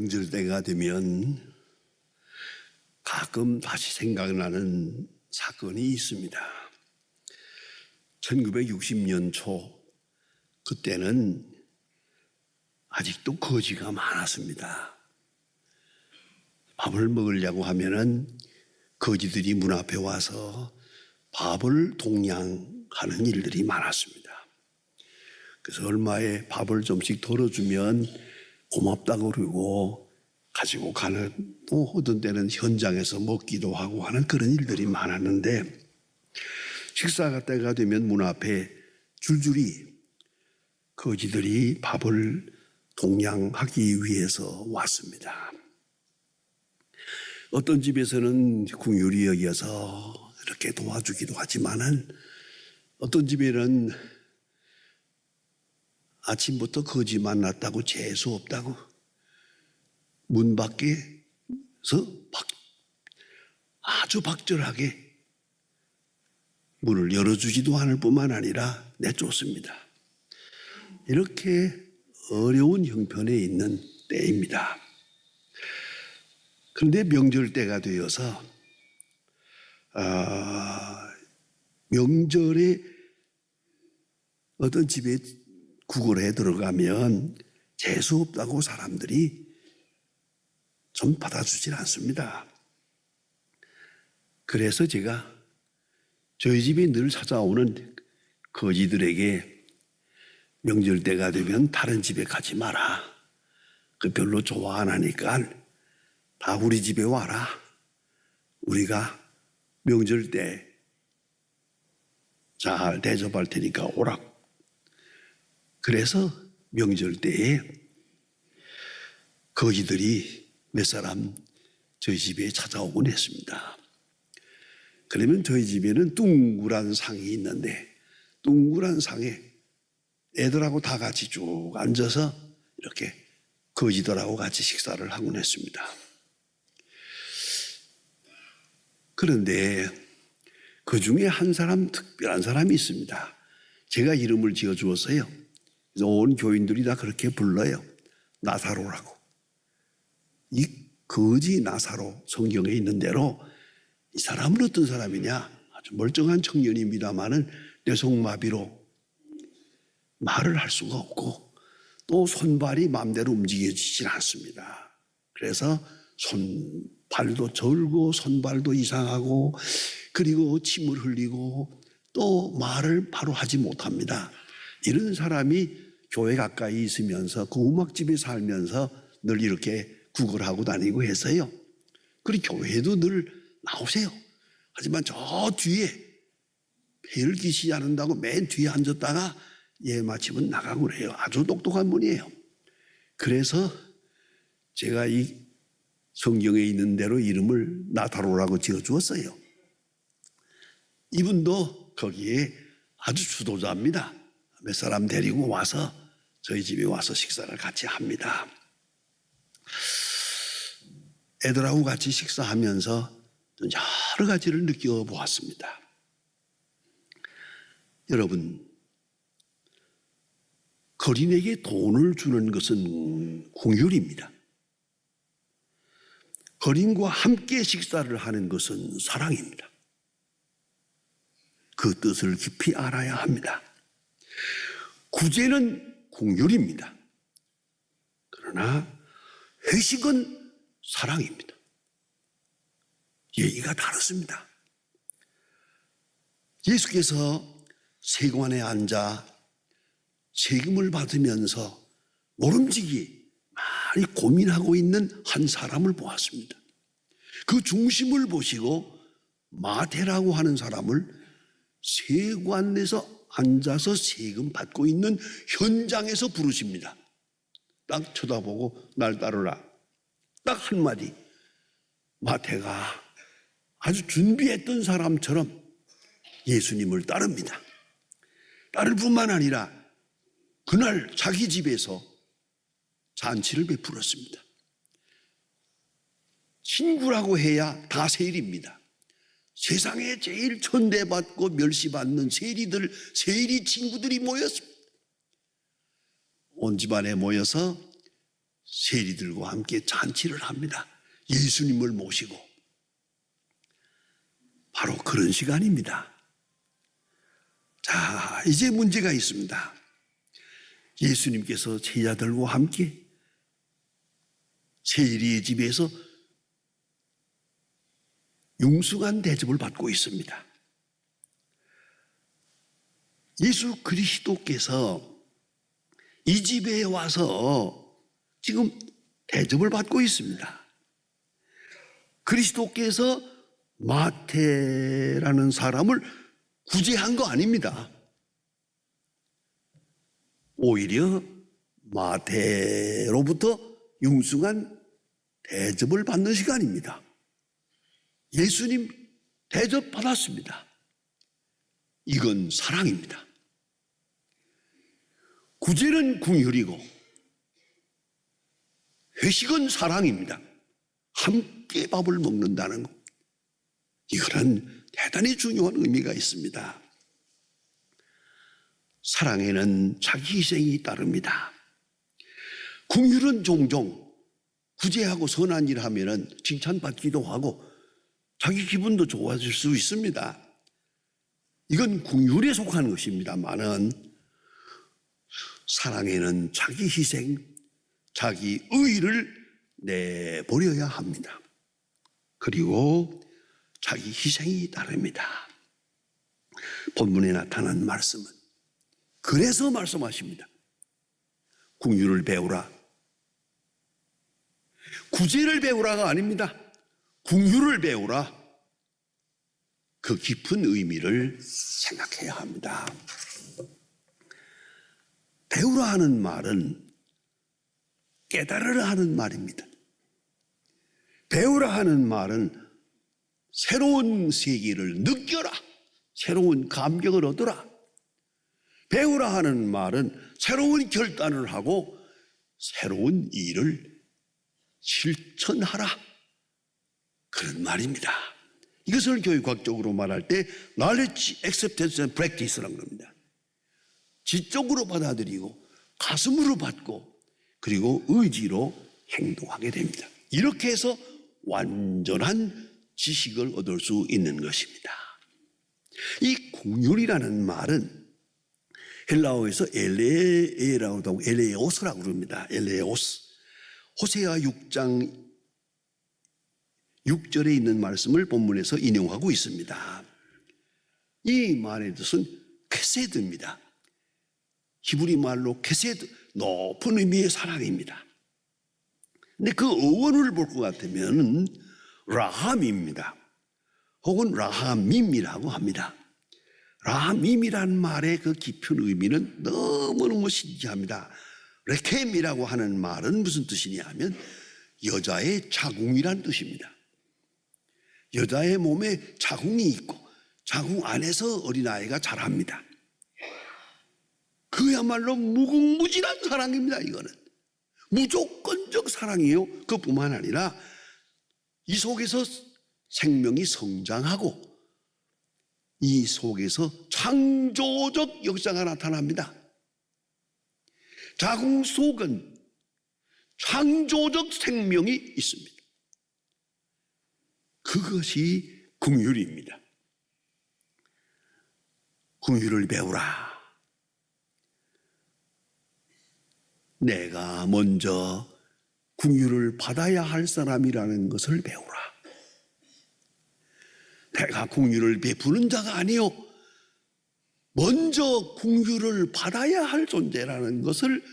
명절 때가 되면 가끔 다시 생각나는 사건이 있습니다. 1960년 초, 그때는 아직도 거지가 많았습니다. 밥을 먹으려고 하면은 거지들이 문 앞에 와서 밥을 동냥하는 일들이 많았습니다. 그래서 얼마에 밥을 좀씩 덜어주면 고맙다고 그러고 가지고 가는, 또 어떤 때는 현장에서 먹기도 하고 하는 그런 일들이 많았는데, 식사 때가 되면 문 앞에 줄줄이 거지들이 밥을 동냥하기 위해서 왔습니다. 어떤 집에서는 긍휼히 여겨서 이렇게 도와주기도 하지만은, 어떤 집에는 아침부터 거지 만났다고 재수 없다고 문 밖에서 아주 박절하게 문을 열어주지도 않을 뿐만 아니라 내쫓습니다. 이렇게 어려운 형편에 있는 때입니다. 그런데 명절 때가 되어서 명절에 어떤 집에 구걸에 들어가면 재수 없다고 사람들이 좀 받아주질 않습니다. 그래서 제가 저희 집에 늘 찾아오는 거지들에게 명절 때가 되면 다른 집에 가지 마라. 그 별로 좋아 안 하니까 다 우리 집에 와라. 우리가 명절 때 잘 대접할 테니까 오라. 그래서 명절 때에 거지들이 몇 사람 저희 집에 찾아오곤 했습니다. 그러면 저희 집에는 둥그란 상이 있는데, 둥그란 상에 애들하고 다 같이 쭉 앉아서 이렇게 거지들하고 같이 식사를 하곤 했습니다. 그런데 그 중에 한 사람, 특별한 사람이 있습니다. 제가 이름을 지어주었어요. 그래서 온 교인들이 다 그렇게 불러요. 나사로라고. 이 거지 나사로, 성경에 있는 대로 이 사람은 어떤 사람이냐? 아주 멀쩡한 청년입니다마는 뇌성마비로 말을 할 수가 없고 또 손발이 마음대로 움직여지질 않습니다. 그래서 발도 절고 손발도 이상하고, 그리고 침을 흘리고 또 말을 바로 하지 못합니다. 이런 사람이 교회 가까이 있으면서 그 음악집에 살면서 늘 이렇게 구걸하고 다니고 했어요. 그리고 교회도 늘 나오세요. 하지만 저 뒤에 배를 끼시지 않는다고 맨 뒤에 앉았다가 마침은 나가고 그래요. 아주 똑똑한 분이에요. 그래서 제가 이 성경에 있는 대로 이름을 나타로라고 지어주었어요. 이분도 거기에 아주 주도자입니다. 몇 사람 데리고 와서 저희 집에 와서 식사를 같이 합니다. 애들하고 같이 식사하면서 여러 가지를 느껴보았습니다. 여러분, 거린에게 돈을 주는 것은 긍휼입니다. 거린과 함께 식사를 하는 것은 사랑입니다. 그 뜻을 깊이 알아야 합니다. 구제는 긍휼입니다. 그러나 회식은 사랑입니다. 얘기가 다르습니다. 예수께서 세관에 앉아 세금을 받으면서 모름지기 많이 고민하고 있는 한 사람을 보았습니다. 그 중심을 보시고 마태라고 하는 사람을 세관에서 앉아서 세금 받고 있는 현장에서 부르십니다. 딱 쳐다보고 날 따르라. 딱 한마디. 마태가 아주 준비했던 사람처럼 예수님을 따릅니다. 따를 뿐만 아니라 그날 자기 집에서 잔치를 베풀었습니다. 친구라고 해야 다 세일입니다. 세상에 제일 천대받고 멸시받는 세리 친구들이 모였습니다. 온 집안에 모여서 세리들과 함께 잔치를 합니다. 예수님을 모시고. 바로 그런 시간입니다. 자, 이제 문제가 있습니다. 예수님께서 제자들과 함께 세리의 집에서 융숭한 대접을 받고 있습니다. 예수 그리스도께서 이 집에 와서 지금 대접을 받고 있습니다. 그리스도께서 마태라는 사람을 구제한 거 아닙니다. 오히려 마태로부터 융숭한 대접을 받는 시간입니다. 예수님 대접 받았습니다. 이건 사랑입니다. 구제는 긍휼이고 회식은 사랑입니다. 함께 밥을 먹는다는 것, 이거는 대단히 중요한 의미가 있습니다. 사랑에는 자기 희생이 따릅니다. 긍휼은 종종 구제하고 선한 일 하면은 칭찬받기도 하고 자기 기분도 좋아질 수 있습니다. 이건 긍휼에 속하는 것입니다만은 사랑에는 자기 희생, 자기 의의를 내버려야 합니다. 그리고 자기 희생이 따릅니다. 본문에 나타난 말씀은 그래서 말씀하십니다. 긍휼을 배우라. 구제를 배우라가 아닙니다. 긍휼을 배우라. 그 깊은 의미를 생각해야 합니다. 배우라 하는 말은 깨달으라 하는 말입니다. 배우라 하는 말은 새로운 세계를 느껴라. 새로운 감격을 얻어라. 배우라 하는 말은 새로운 결단을 하고 새로운 일을 실천하라. 그런 말입니다. 이것을 교육학적으로 말할 때 knowledge, acceptance and practice라고 합니다. 지적으로 받아들이고 가슴으로 받고 그리고 의지로 행동하게 됩니다. 이렇게 해서 완전한 지식을 얻을 수 있는 것입니다. 이 긍휼이라는 말은 헬라어에서 엘레라고도 하고 엘레오스라고 그럽니다. 엘레오스. 호세아 6장 6절에 있는 말씀을 본문에서 인용하고 있습니다. 이 말의 뜻은 케세드입니다. 히브리 말로 케세드, 높은 의미의 사랑입니다. 근데 그 어원을 볼 것 같으면 라함입니다. 혹은 라함임이라고 합니다. 라함임이라는 말의 그 깊은 의미는 너무너무 신기합니다. 레켐이라고 하는 말은 무슨 뜻이냐 하면 여자의 자궁이란 뜻입니다. 여자의 몸에 자궁이 있고 자궁 안에서 어린아이가 자랍니다. 그야말로 무궁무진한 사랑입니다. 이거는 무조건적 사랑이에요. 그뿐만 아니라 이 속에서 생명이 성장하고 이 속에서 창조적 역사가 나타납니다. 자궁 속은 창조적 생명이 있습니다. 그것이 긍휼입니다. 긍휼을 배우라. 내가 먼저 긍휼을 받아야 할 사람이라는 것을 배우라. 내가 긍휼을 베푸는 자가 아니요 먼저 긍휼을 받아야 할 존재라는 것을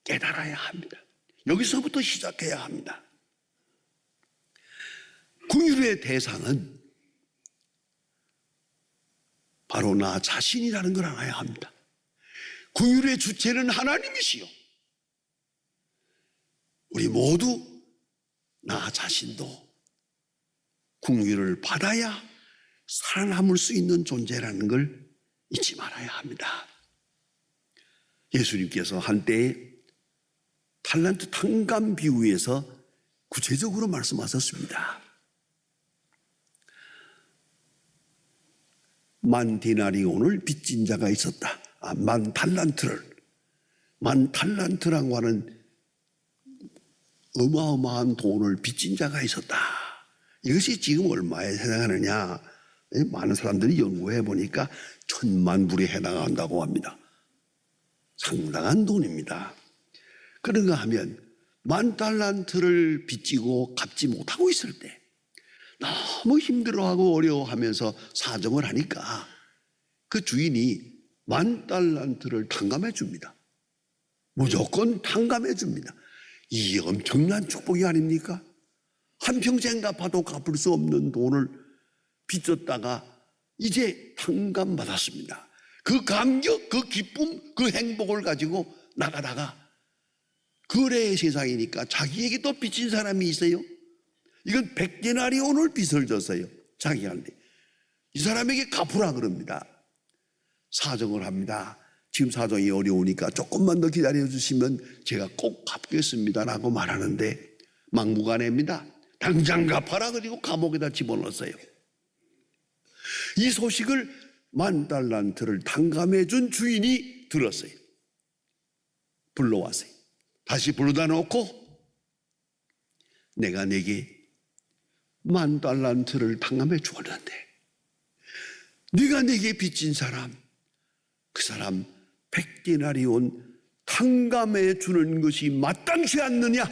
깨달아야 합니다. 여기서부터 시작해야 합니다. 긍휼의 대상은 바로 나 자신이라는 걸 알아야 합니다. 긍휼의 주체는 하나님이시요 우리 모두 나 자신도 긍휼을 받아야 살아남을 수 있는 존재라는 걸 잊지 말아야 합니다. 예수님께서 한때 탈란트 탕감 비유에서 구체적으로 말씀하셨습니다. 만 디나리온을 빚진 자가 있었다. 만 탈란트라고 하는 어마어마한 돈을 빚진 자가 있었다. 이것이 지금 얼마에 해당하느냐? 많은 사람들이 연구해 보니까 1,000만 불에 해당한다고 합니다. 상당한 돈입니다. 그런가 하면 10,000달란트를 빚지고 갚지 못하고 있을 때 너무 힘들어하고 어려워하면서 사정을 하니까 그 주인이 10,000달란트를 탕감해 줍니다. 무조건 탕감해 줍니다. 이 엄청난 축복이 아닙니까? 한평생 갚아도 갚을 수 없는 돈을 빚졌다가 이제 탕감받았습니다. 그 감격, 그 기쁨, 그 행복을 가지고 나가다가 거래의 세상이니까 자기에게 또 빚진 사람이 있어요. 이건 100데나리온을 빚을 졌어요. 자기한테. 이 사람에게 갚으라 그럽니다. 사정을 합니다. 지금 사정이 어려우니까 조금만 더 기다려주시면 제가 꼭 갚겠습니다라고 말하는데 막무가내입니다. 당장 갚아라 그리고 감옥에다 집어넣었어요. 이 소식을 10,000달란트를 탕감해 준 주인이 들었어요. 불러왔어요. 다시 불러다 놓고 내가 내게 10,000달란트를 탕감해 주었는데 네가 내게 빚진 사람, 그 사람 100데나리온 탕감해 주는 것이 마땅치 않느냐?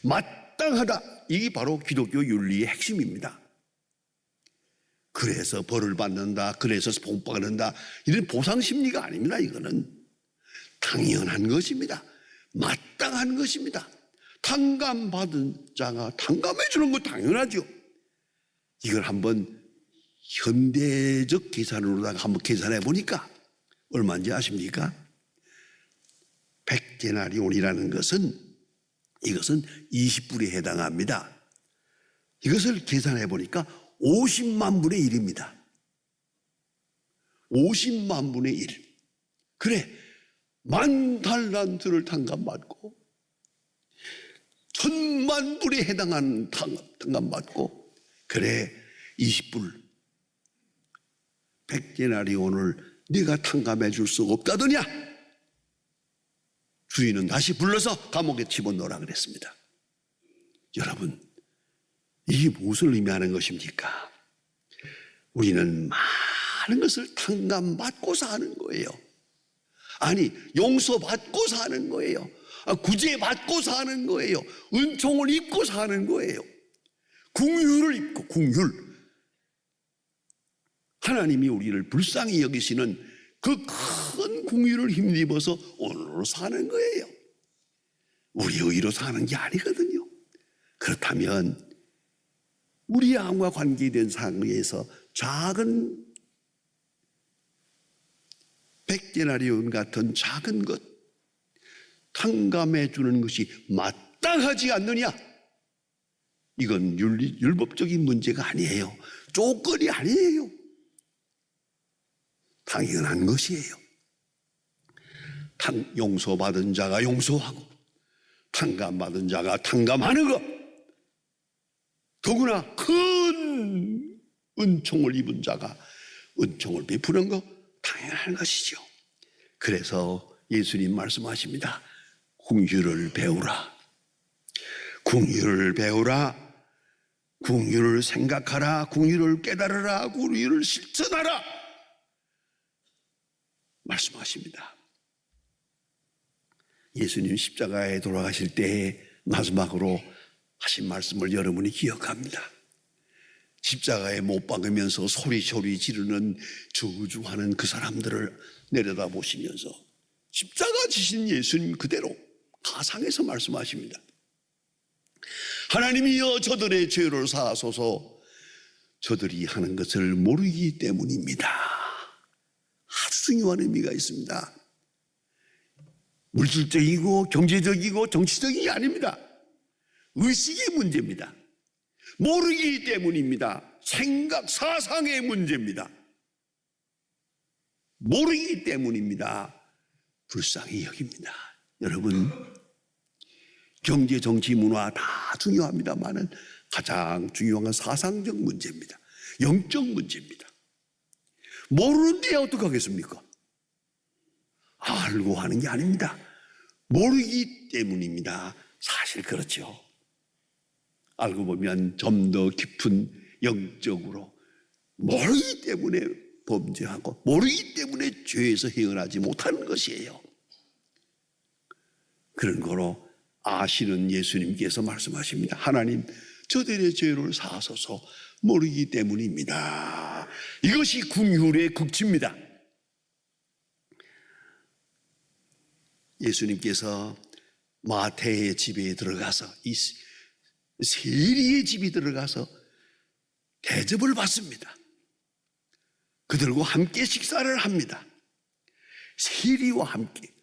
마땅하다. 이게 바로 기독교 윤리의 핵심입니다. 그래서 벌을 받는다, 그래서 복받는다, 이런 보상 심리가 아닙니다. 이거는 당연한 것입니다. 마땅한 것입니다. 탕감받은 자가 탕감해 주는 거 당연하죠. 이걸 한번 현대적 계산으로다가 한번 계산해 보니까 얼마인지 아십니까? 100데나리온이라는 것은 이것은 20불에 해당합니다. 이것을 계산해 보니까 50만 분의 1입니다. 50만 분의 1. 그래, 10,000달란트를 탕감받고 1,000만 불에 해당하는 탕감받고 그래 20불 100데나리온을 네가 탕감해 줄 수 없다더냐? 주인은 다시 불러서 감옥에 집어넣으라 그랬습니다. 여러분, 이게 무엇을 의미하는 것입니까? 우리는 많은 것을 탕감받고 사는 거예요. 아니, 용서받고 사는 거예요. 구제받고 사는 거예요. 은총을 입고 사는 거예요. 긍휼을 입고, 긍휼. 하나님이 우리를 불쌍히 여기시는 그 큰 긍휼을 힘입어서 오늘로 사는 거예요. 우리 의로 사는 게 아니거든요. 그렇다면 우리 양과 관계된 상황에서 작은 100데나리온 같은 작은 것 탕감해 주는 것이 마땅하지 않느냐? 이건 율법적인 문제가 아니에요. 조건이 아니에요. 당연한 것이에요. 용서받은 자가 용서하고 탕감받은 자가 탕감하는 것, 더구나 큰 은총을 입은 자가 은총을 베푸는 것 당연한 것이죠. 그래서 예수님 말씀하십니다. 긍휼을 배우라. 긍휼을 배우라. 긍휼을 생각하라. 긍휼을 깨달으라. 긍휼을 실천하라. 말씀하십니다. 예수님 십자가에 돌아가실 때 마지막으로 하신 말씀을 여러분이 기억합니다. 십자가에 못 박으면서 소리 지르는 저주하는 그 사람들을 내려다보시면서 십자가 지신 예수님 그대로 가상에서 말씀하십니다. 하나님이여 저들의 죄를 사하소서. 저들이 하는 것을 모르기 때문입니다. 아주 중요한 의미가 있습니다. 물질적이고 경제적이고 정치적인 게 아닙니다. 의식의 문제입니다. 모르기 때문입니다. 생각, 사상의 문제입니다. 모르기 때문입니다. 불쌍히 여깁니다. 여러분, 경제, 정치, 문화 다 중요합니다만은 가장 중요한 건 사상적 문제입니다. 영적 문제입니다. 모르는데 어떡하겠습니까? 알고 하는 게 아닙니다. 모르기 때문입니다. 사실 그렇죠. 알고 보면 좀 더 깊은 영적으로 모르기 때문에 범죄하고 모르기 때문에 죄에서 헤어나지 못하는 것이에요. 그런 거로 아시는 예수님께서 말씀하십니다. 하나님, 저들의 죄를 사하소서. 모르기 때문입니다. 이것이 긍휼의 극치입니다. 예수님께서 마태의 집에 들어가서, 이 세리의 집에 들어가서 대접을 받습니다. 그들과 함께 식사를 합니다. 세리와 함께.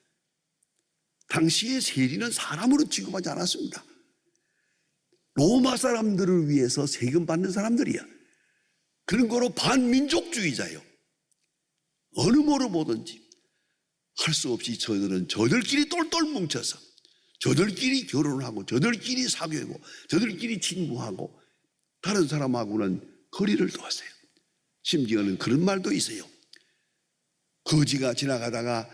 당시에 세리는 사람으로 취급하지 않았습니다. 로마 사람들을 위해서 세금 받는 사람들이야. 그런 거로 반민족주의자요. 어느 뭐로 뭐든지 할 수 없이 저들은 저들끼리 똘똘 뭉쳐서 저들끼리 결혼하고 저들끼리 사귀고 저들끼리 친구하고 다른 사람하고는 거리를 두었어요. 심지어는 그런 말도 있어요. 거지가 지나가다가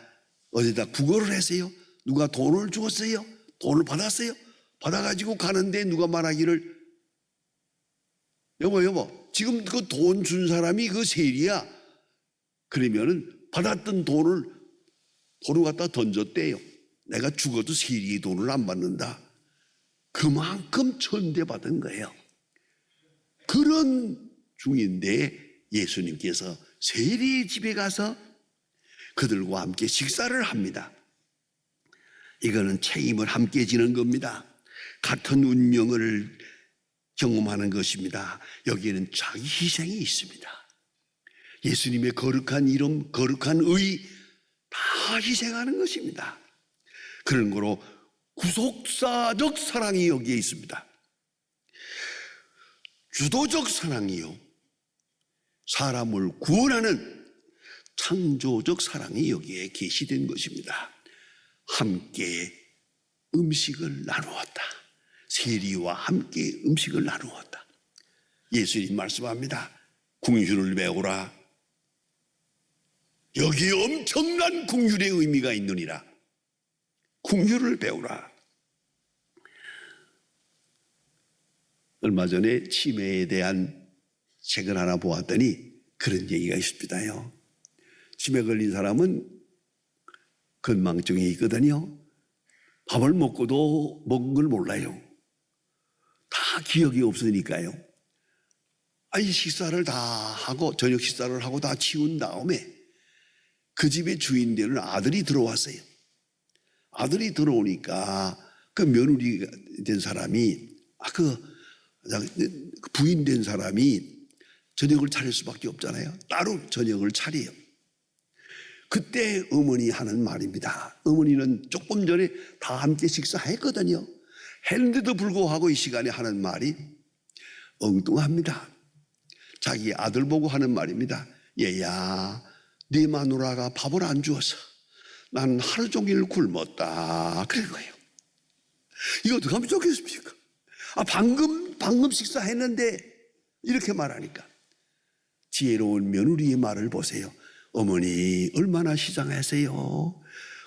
어디다 구걸을 했어요. 누가 돈을 주었어요? 돈을 받았어요? 받아가지고 가는데 누가 말하기를 여보 지금 그 돈 준 사람이 그 세리야. 그러면은 받았던 돈을 갖다 던졌대요. 내가 죽어도 세리의 돈을 안 받는다. 그만큼 천대받은 거예요. 그런 중인데 예수님께서 세리의 집에 가서 그들과 함께 식사를 합니다. 이거는 책임을 함께 지는 겁니다. 같은 운명을 경험하는 것입니다. 여기에는 자기 희생이 있습니다. 예수님의 거룩한 이름, 거룩한 의 다 희생하는 것입니다. 그런 거로 구속사적 사랑이 여기에 있습니다. 주도적 사랑이요, 사람을 구원하는 창조적 사랑이 여기에 계시된 것입니다. 함께 음식을 나누었다. 세리와 함께 음식을 나누었다. 예수님 말씀합니다. 긍휼을 배우라. 여기에 엄청난 긍휼의 의미가 있느니라. 긍휼을 배우라. 얼마 전에 치매에 대한 책을 하나 보았더니 그런 얘기가 있습니다요. 치매 걸린 사람은 건망증이 있거든요. 밥을 먹고도 먹은 걸 몰라요. 다 기억이 없으니까요. 아니 식사를 다 하고 저녁 식사를 하고 다 치운 다음에 그 집의 주인 되는 아들이 들어왔어요. 아들이 들어오니까 그 며느리 된 사람이 그 부인 된 사람이 저녁을 차릴 수밖에 없잖아요. 따로 저녁을 차려요. 그때 어머니 하는 말입니다. 어머니는 조금 전에 다 함께 식사했거든요. 했는데도 불구하고 이 시간에 하는 말이 엉뚱합니다. 자기 아들 보고 하는 말입니다. 얘야, 네 마누라가 밥을 안 주어서 난 하루 종일 굶었다. 그런 거예요. 이거 어떻게 하면 좋겠습니까? 방금 식사했는데 이렇게 말하니까. 지혜로운 며느리의 말을 보세요. 어머니 얼마나 시장하세요.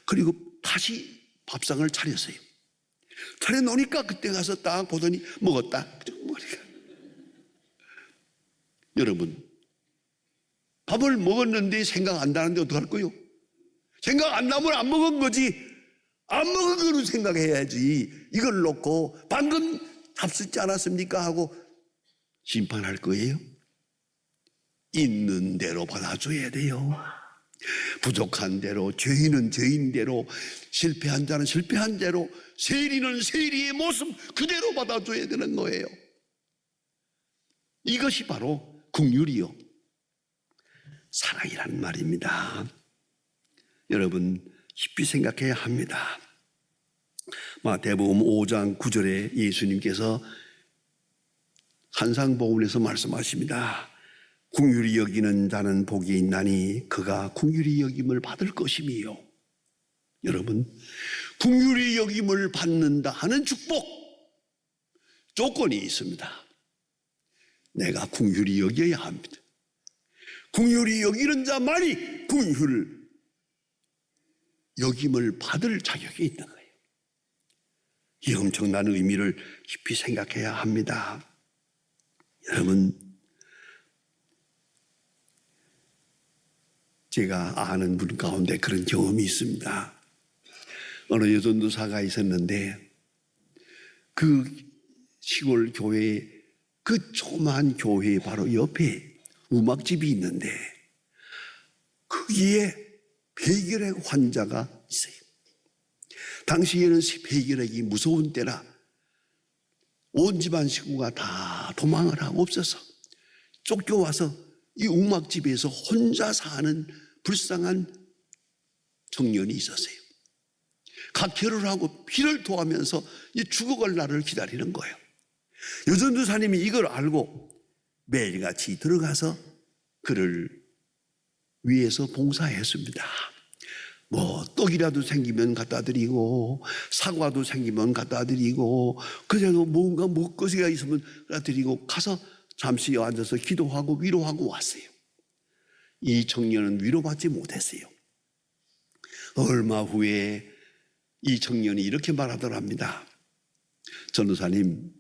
그리고 다시 밥상을 차렸어요. 차려놓으니까 그때 가서 딱 보더니 먹었다. 여러분, 밥을 먹었는데 생각 안 나는데 어떡할 거요? 생각 안 나면 안 먹은 거지. 안 먹은 거는 생각해야지. 이걸 놓고 방금 잡수지 않았습니까? 하고 심판할 거예요. 있는 대로 받아줘야 돼요. 부족한 대로, 죄인은 죄인대로, 실패한 자는 실패한 대로, 세리는 세리의 모습 그대로 받아줘야 되는 거예요. 이것이 바로 긍휼이요, 사랑이란 말입니다. 여러분 깊이 생각해야 합니다. 마태복음 5장 9절에 예수님께서 산상보훈에서 말씀하십니다. 긍휼히 여기는 자는 복이 있나니 그가 긍휼히 여김을 받을 것임이요. 여러분, 긍휼히 여김을 받는다 하는 축복, 조건이 있습니다. 내가 긍휼히 여겨야 합니다. 긍휼히 여기는 자만이 긍휼 여김을 받을 자격이 있는 거예요. 이 엄청난 의미를 깊이 생각해야 합니다. 여러분, 제가 아는 분 가운데 그런 경험이 있습니다. 어느 여전도사가 있었는데 그 시골 교회, 그 조그마한 교회 바로 옆에 음악집이 있는데 거기에 폐결핵 환자가 있어요. 당시에는 폐결핵이 무서운 때라 온 집안 식구가 다 도망을 하고 없어서 쫓겨와서 이 음악집에서 혼자 사는 불쌍한 청년이 있었어요. 각혈을 하고 피를 토하면서 죽어갈 날을 기다리는 거예요. 여전도사님이 이걸 알고 매일같이 들어가서 그를 위해서 봉사했습니다. 뭐 떡이라도 생기면 갖다 드리고 사과도 생기면 갖다 드리고 그래도 뭔가 먹거리가 있으면 갖다 드리고 가서 잠시 앉아서 기도하고 위로하고 왔어요. 이 청년은 위로받지 못했어요. 얼마 후에 이 청년이 이렇게 말하더랍니다. 전도사님,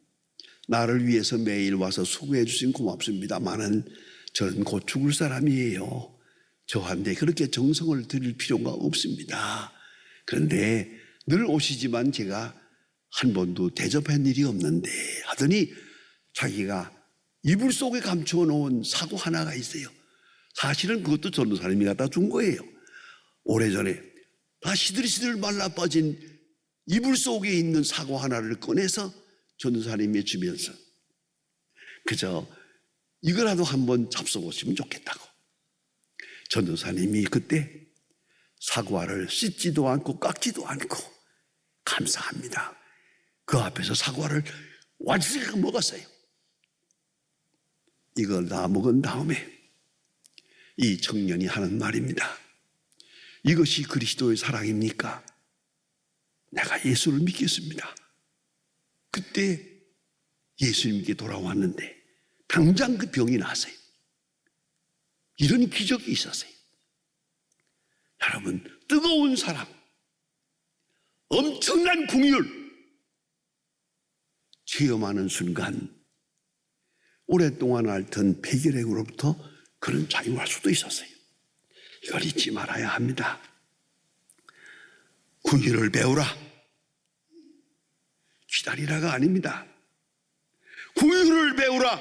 나를 위해서 매일 와서 수고해 주신 고맙습니다만은 저는 곧 죽을 사람이에요. 저한테 그렇게 정성을 들일 필요가 없습니다. 그런데 늘 오시지만 제가 한 번도 대접한 일이 없는데 하더니 자기가 이불 속에 감추어 놓은 사고 하나가 있어요. 사실은 그것도 전도사님이 갖다 준 거예요. 오래전에 다 시들시들 말라 빠진 이불 속에 있는 사고 하나를 꺼내서 전도사님이 주면서 그저 이거라도 한번 잡숴보시면 좋겠다고. 전도사님이 그때 사과를 씻지도 않고 깎지도 않고 감사합니다. 그 앞에서 사과를 완전히 먹었어요. 이걸 다 먹은 다음에 이 청년이 하는 말입니다. 이것이 그리스도의 사랑입니까? 내가 예수를 믿겠습니다. 그때 예수님께 돌아왔는데 당장 그 병이 나았어요. 이런 기적이 있었어요. 여러분, 뜨거운 사랑, 엄청난 긍휼 체험하는 순간 오랫동안 앓던 폐결핵으로부터 그런 자유할 수도 있었어요. 이걸 잊지 말아야 합니다. 긍휼을 배우라. 기다리라가 아닙니다. 긍휼을 배우라.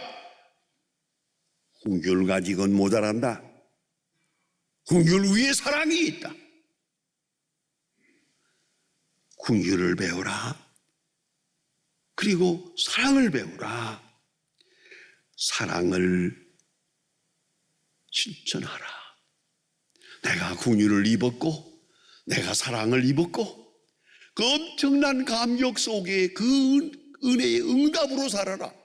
긍휼 가지고는 모자란다. 긍휼 위에 사랑이 있다. 긍휼을 배우라. 그리고 사랑을 배우라. 사랑을 실천하라. 내가 긍휼을 입었고 내가 사랑을 입었고 그 엄청난 감격 속에 그 은혜의 응답으로 살아라.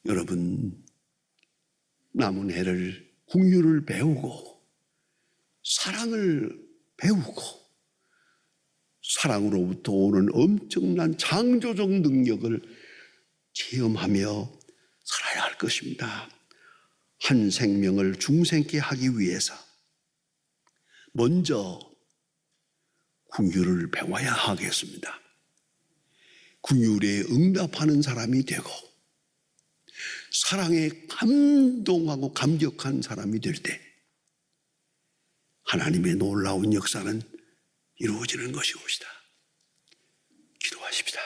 여러분, 남은 해를 긍휼을 배우고 사랑을 배우고 사랑으로부터 오는 엄청난 창조적 능력을 체험하며 살아야 할 것입니다. 한 생명을 중생케 하기 위해서 먼저 긍휼을 배워야 하겠습니다. 긍휼에 응답하는 사람이 되고 사랑에 감동하고 감격한 사람이 될 때 하나님의 놀라운 역사는 이루어지는 것이옵시다. 기도하십시다.